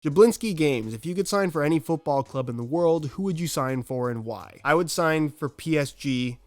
Jablinski Games, if you could sign for any football club in the world, who would you sign for and why? I would sign for PSG,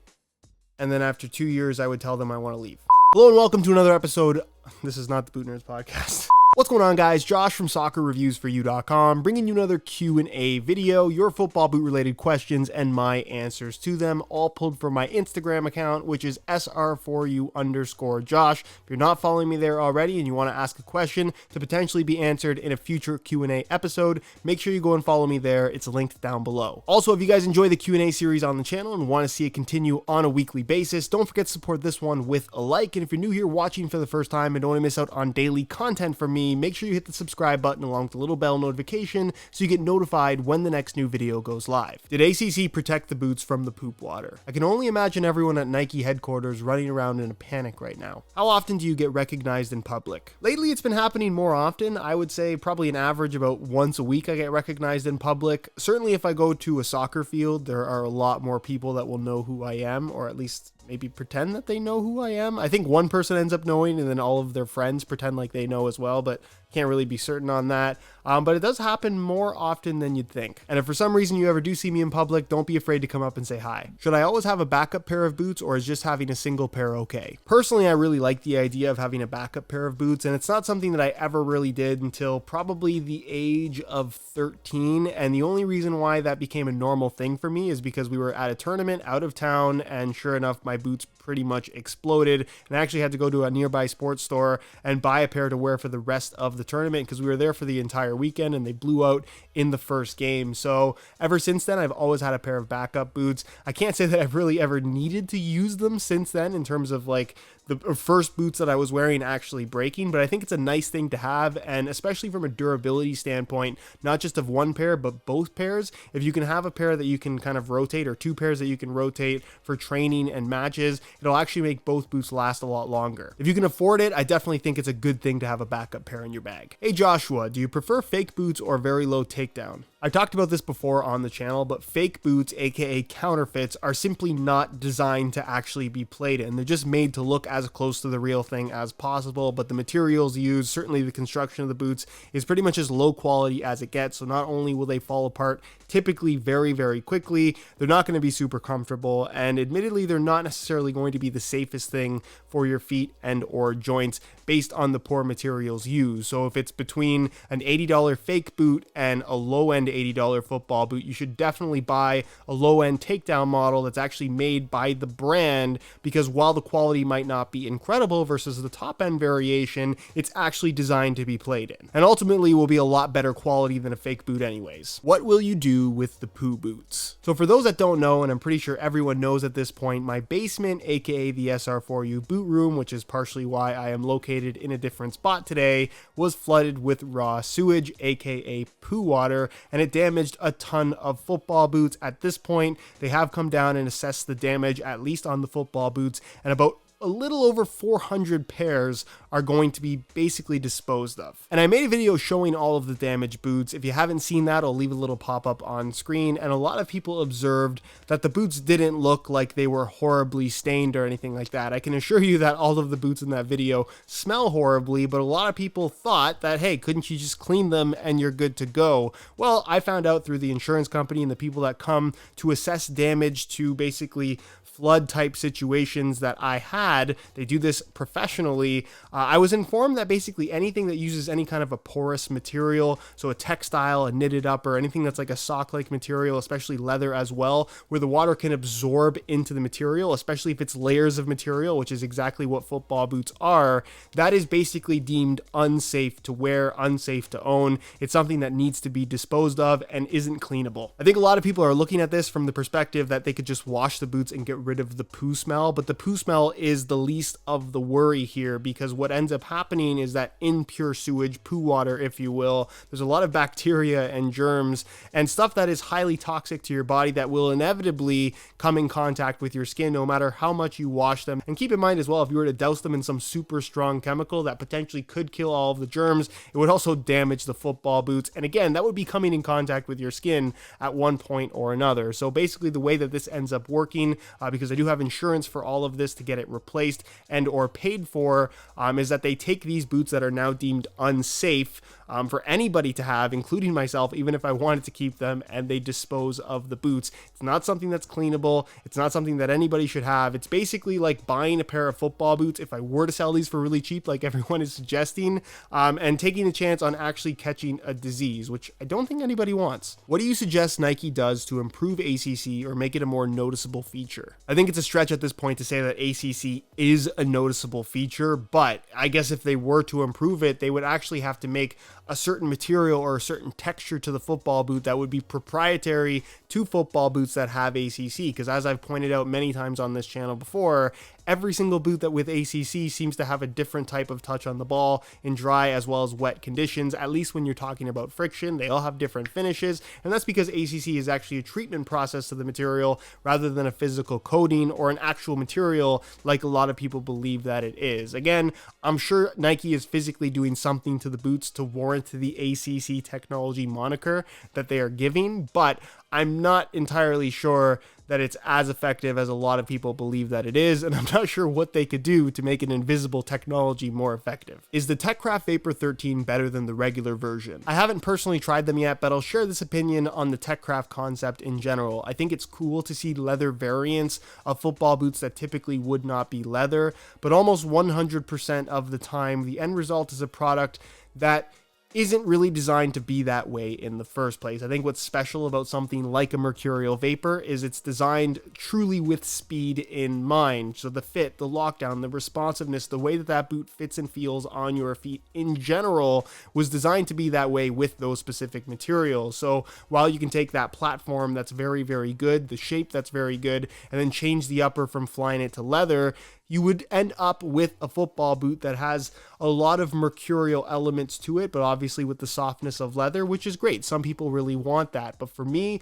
and then after 2 years, I would tell them I want to leave. Hello and welcome to another episode. This is not the Boot Nerds podcast. What's going on, guys? Josh from soccerreviewsforyou.com, bringing you another Q&A video, your football boot related questions and my answers to them, all pulled from my Instagram account, which is sr4u_Josh. If you're not following me there already and you want to ask a question to potentially be answered in a future Q&A episode, make sure you go and follow me there. It's linked down below. Also, if you guys enjoy the Q&A series on the channel and want to see it continue on a weekly basis, don't forget to support this one with a like. And if you're new here watching for the first time and don't want to miss out on daily content from me, make sure you hit the subscribe button along with the little bell notification so you get notified when the next new video goes live. Did ACC protect the boots from the poop water? I can only imagine everyone at Nike headquarters running around in a panic right now. How often do you get recognized in public? Lately, it's been happening more often. I would say probably an average about once a week I get recognized in public. Certainly if I go to a soccer field, there are a lot more people that will know who I am, or at least maybe pretend that they know who I am. I think one person ends up knowing and then all of their friends pretend like they know as well, but can't really be certain on that. But it does happen more often than you'd think. And if for some reason you ever do see me in public, don't be afraid to come up and say hi. Should I always have a backup pair of boots, or is just having a single pair okay? Personally, I really like the idea of having a backup pair of boots, and it's not something that I ever really did until probably the age of 13. And the only reason why that became a normal thing for me is because we were at a tournament out of town, and sure enough, my boots pretty much exploded, and I actually had to go to a nearby sports store and buy a pair to wear for the rest of the tournament because we were there for the entire weekend and they blew out in the first game. So ever since then, I've always had a pair of backup boots. I can't say that I've really ever needed to use them since then in terms of like the first boots that I was wearing actually breaking, but I think it's a nice thing to have, and especially from a durability standpoint, not just of one pair, but both pairs. If you can have a pair that you can kind of rotate, or two pairs that you can rotate for training and matches, it'll actually make both boots last a lot longer. If you can afford it, I definitely think it's a good thing to have a backup pair in your bag. Hey Joshua, do you prefer fake boots or very low takedown? I've talked about this before on the channel, but fake boots, aka counterfeits, are simply not designed to actually be played in. They're just made to look as close to the real thing as possible, but the materials used, certainly the construction of the boots, is pretty much as low quality as it gets. So not only will they fall apart typically very, very quickly, they're not going to be super comfortable, and admittedly, they're not necessarily going to be the safest thing for your feet and or joints based on the poor materials used. So if it's between an $80 fake boot and a low-end $80 football boot, you should definitely buy a low-end takedown model that's actually made by the brand, because while the quality might not be incredible versus the top-end variation, it's actually designed to be played in, and ultimately will be a lot better quality than a fake boot anyways. What will you do with the poo boots? So for those that don't know, and I'm pretty sure everyone knows at this point, my basement, aka the SR4U boot room, which is partially why I am located in a different spot today, was flooded with raw sewage, aka poo water, and it damaged a ton of football boots. At this point, they have come down and assessed the damage, at least on the football boots, and about a little over 400 pairs are going to be basically disposed of. And I made a video showing all of the damaged boots. If you haven't seen that, I'll leave a little pop-up on screen. And a lot of people observed that the boots didn't look like they were horribly stained or anything like that. I can assure you that all of the boots in that video smell horribly, but a lot of people thought that, hey, couldn't you just clean them and you're good to go? Well, I found out through the insurance company and the people that come to assess damage to basically flood type situations that I had, they do this professionally. I was informed that basically anything that uses any kind of a porous material, so a textile, a knitted up, or anything that's like a sock-like material, especially leather as well, where the water can absorb into the material, especially if it's layers of material, which is exactly what football boots are, that is basically deemed unsafe to wear, unsafe to own. It's something that needs to be disposed of and isn't cleanable. I think a lot of people are looking at this from the perspective that they could just wash the boots and get rid of the poo smell, but the poo smell is the least of the worry here, because what ends up happening is that impure sewage, poo water if you will, there's a lot of bacteria and germs and stuff that is highly toxic to your body that will inevitably come in contact with your skin no matter how much you wash them. And keep in mind as well, if you were to douse them in some super strong chemical that potentially could kill all of the germs, it would also damage the football boots, and again, that would be coming in contact with your skin at one point or another. So basically the way that this ends up working, because I do have insurance for all of this to get it replaced and or paid for, is that they take these boots that are now deemed unsafe, for anybody to have, including myself, even if I wanted to keep them, and they dispose of the boots. It's not something that's cleanable. It's not something that anybody should have. It's basically like buying a pair of football boots if I were to sell these for really cheap, like everyone is suggesting, and taking a chance on actually catching a disease, which I don't think anybody wants. What do you suggest Nike does to improve ACC or make it a more noticeable feature? I think it's a stretch at this point to say that ACC is a noticeable feature, but I guess if they were to improve it, they would actually have to make a certain material or a certain texture to the football boot that would be proprietary to football boots that have ACC. Because as I've pointed out many times on this channel before, every single boot that with ACC seems to have a different type of touch on the ball in dry as well as wet conditions. At least when you're talking about friction, they all have different finishes, and that's because ACC is actually a treatment process to the material rather than a physical coating or an actual material like a lot of people believe that it is. Again, I'm sure Nike is physically doing something to the boots to warrant the ACC technology moniker that they are giving, but I'm not entirely sure that it's as effective as a lot of people believe that it is, and I'm not sure what they could do to make an invisible technology more effective. Is the Techcraft Vapor 13 better than the regular version? I haven't personally tried them yet, but I'll share this opinion on the Techcraft concept in general. I think it's cool to see leather variants of football boots that typically would not be leather, but almost 100% of the time, the end result is a product that isn't really designed to be that way in the first place. I think what's special about something like a Mercurial Vapor is it's designed truly with speed in mind. So the fit, the lockdown, the responsiveness, the way that that boot fits and feels on your feet in general was designed to be that way with those specific materials. So while you can take that platform that's very, very good, the shape that's very good, and then change the upper from flying it to leather, you would end up with a football boot that has a lot of mercurial elements to it, but obviously with the softness of leather, which is great. Some people really want that. But for me,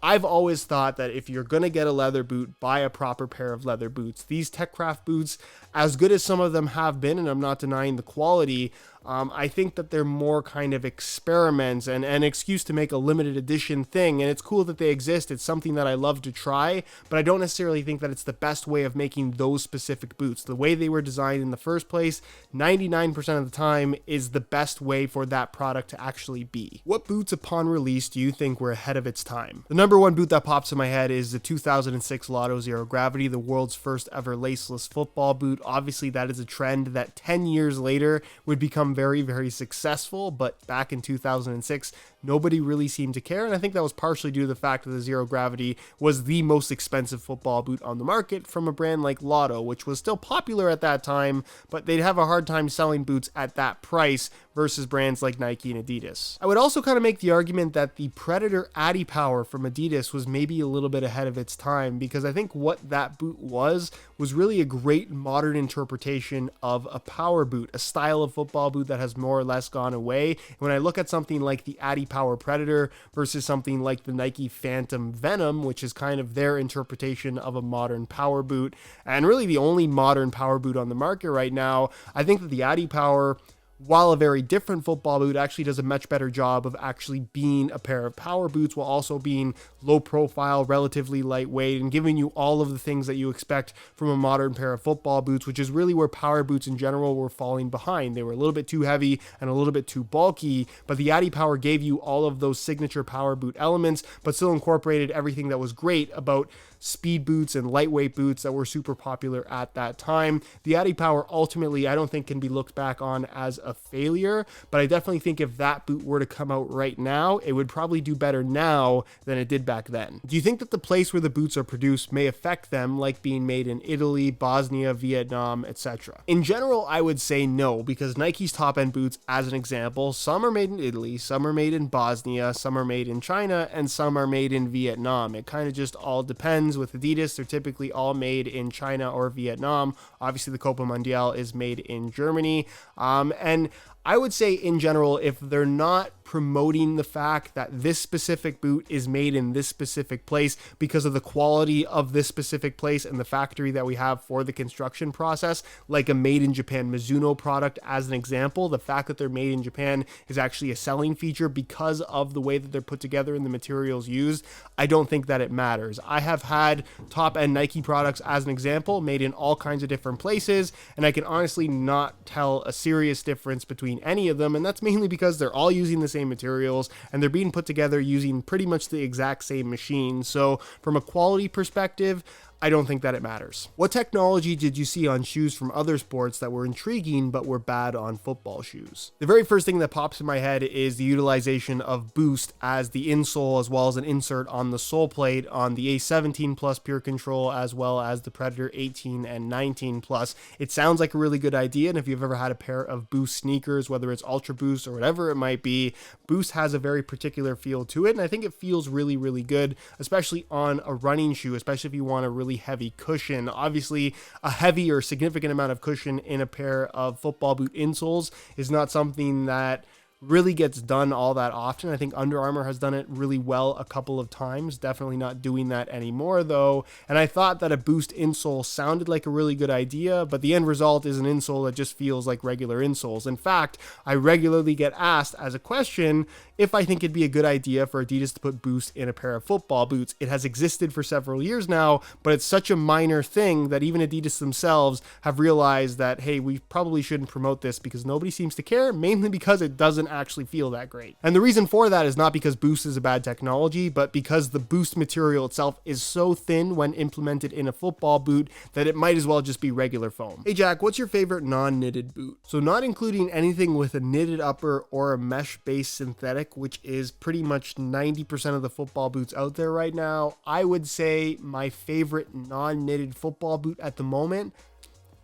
I've always thought that if you're going to get a leather boot, buy a proper pair of leather boots. These Techcraft boots, as good as some of them have been, and I'm not denying the quality, I think that they're more kind of experiments and an excuse to make a limited edition thing. And it's cool that they exist. It's something that I love to try, but I don't necessarily think that it's the best way of making those specific boots. The way they were designed in the first place, 99% of the time, is the best way for that product to actually be. What boots upon release do you think were ahead of its time? The number one boot that pops in my head is the 2006 Lotto Zero Gravity, the world's first ever laceless football boot. Obviously, that is a trend that 10 years later would become very, very successful, but back in 2006, nobody really seemed to care, and I think that was partially due to the fact that the Zero Gravity was the most expensive football boot on the market from a brand like Lotto, which was still popular at that time, but they'd have a hard time selling boots at that price versus brands like Nike and Adidas. I would also kind of make the argument that the Predator Addy Power from Adidas was maybe a little bit ahead of its time, because I think what that boot was really a great modern interpretation of a power boot, a style of football boot that has more or less gone away. And when I look at something like the Addy Power Predator versus something like the Nike Phantom Venom, which is kind of their interpretation of a modern power boot, and really the only modern power boot on the market right now, I think that the Addy Power, while a very different football boot, actually does a much better job of actually being a pair of power boots while also being low profile, relatively lightweight, and giving you all of the things that you expect from a modern pair of football boots, which is really where power boots in general were falling behind. They were a little bit too heavy and a little bit too bulky, but the Addy Power gave you all of those signature power boot elements, but still incorporated everything that was great about speed boots and lightweight boots that were super popular at that time. The Addy Power ultimately, I don't think, can be looked back on as a failure, but I definitely think if that boot were to come out right now, it would probably do better now than it did back then. Do you think that the place where the boots are produced may affect them, like being made in Italy, Bosnia, Vietnam, etc.? In general, I would say no, because Nike's top-end boots, as an example, some are made in Italy, some are made in Bosnia, some are made in China, and some are made in Vietnam. It kind of just all depends. With Adidas, they're typically all made in China or Vietnam. Obviously, the Copa Mundial is made in Germany. And I would say in general, if they're not promoting the fact that this specific boot is made in this specific place because of the quality of this specific place and the factory that we have for the construction process, like a made in Japan Mizuno product as an example, the fact that they're made in Japan is actually a selling feature because of the way that they're put together and the materials used. I don't think that it matters. I have had top end Nike products as an example made in all kinds of different places, and I can honestly not tell a serious difference between using any of them, and that's mainly because they're all using the same materials and they're being put together using pretty much the exact same machine. So from a quality perspective, I don't think that it matters. What technology did you see on shoes from other sports that were intriguing but were bad on football shoes? The very first thing that pops in my head is the utilization of Boost as the insole as well as an insert on the sole plate on the A17 Plus Pure Control as well as the Predator 18 and 19 Plus. It sounds like a really good idea, and if you've ever had a pair of Boost sneakers, whether it's Ultra Boost or whatever it might be, Boost has a very particular feel to it, and I think it feels really, really good, especially on a running shoe, especially if you want a really heavy cushion. Obviously, a heavy or significant amount of cushion in a pair of football boot insoles is not something that really gets done all that often. I think Under Armour has done it really well a couple of times, definitely not doing that anymore though, and I thought that a Boost insole sounded like a really good idea, but the end result is an insole that just feels like regular insoles. In fact, I regularly get asked as a question if I think it'd be a good idea for Adidas to put Boost in a pair of football boots. It has existed for several years now, but it's such a minor thing that even Adidas themselves have realized that, hey, we probably shouldn't promote this because nobody seems to care, mainly because it doesn't actually feel that great. And the reason for that is not because Boost is a bad technology, but because the Boost material itself is so thin when implemented in a football boot that it might as well just be regular foam. Hey Jack, what's your favorite non-knitted boot? So not including anything with a knitted upper or a mesh-based synthetic, which is pretty much 90% of the football boots out there right now, I would say my favorite non-knitted football boot at the moment,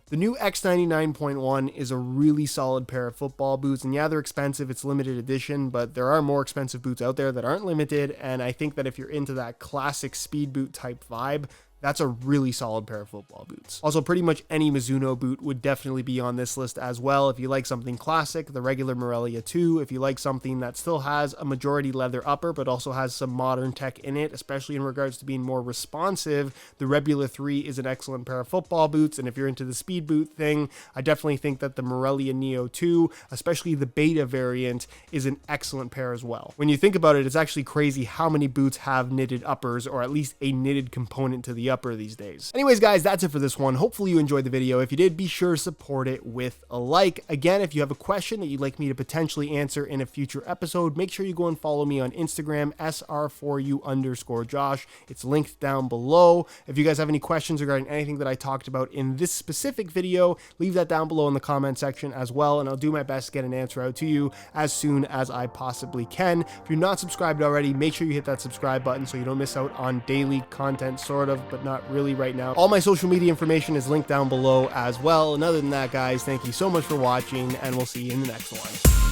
the new X99.1 is a really solid pair of football boots, and yeah, they're expensive, it's limited edition, but there are more expensive boots out there that aren't limited, and I think that if you're into that classic speed boot type vibe, that's a really solid pair of football boots. Also, pretty much any Mizuno boot would definitely be on this list as well. If you like something classic, the regular Morelia 2. If you like something that still has a majority leather upper, but also has some modern tech in it, especially in regards to being more responsive, the Rebula 3 is an excellent pair of football boots. And if you're into the speed boot thing, I definitely think that the Morelia Neo 2, especially the beta variant, is an excellent pair as well. When you think about it, it's actually crazy how many boots have knitted uppers, or at least a knitted component to the upper these days. Anyways, guys, that's it for this one. Hopefully you enjoyed the video. If you did, be sure to support it with a like. Again, if you have a question that you'd like me to potentially answer in a future episode, make sure you go and follow me on Instagram, sr4u_Josh. It's linked down below. If you guys have any questions regarding anything that I talked about in this specific video, leave that down below in the comment section as well, and I'll do my best to get an answer out to you as soon as I possibly can. If you're not subscribed already, make sure you hit that subscribe button so you don't miss out on daily content, sort of, but not really right now. All my social media information is linked down below as well. And other than that, guys, thank you so much for watching, and we'll see you in the next one.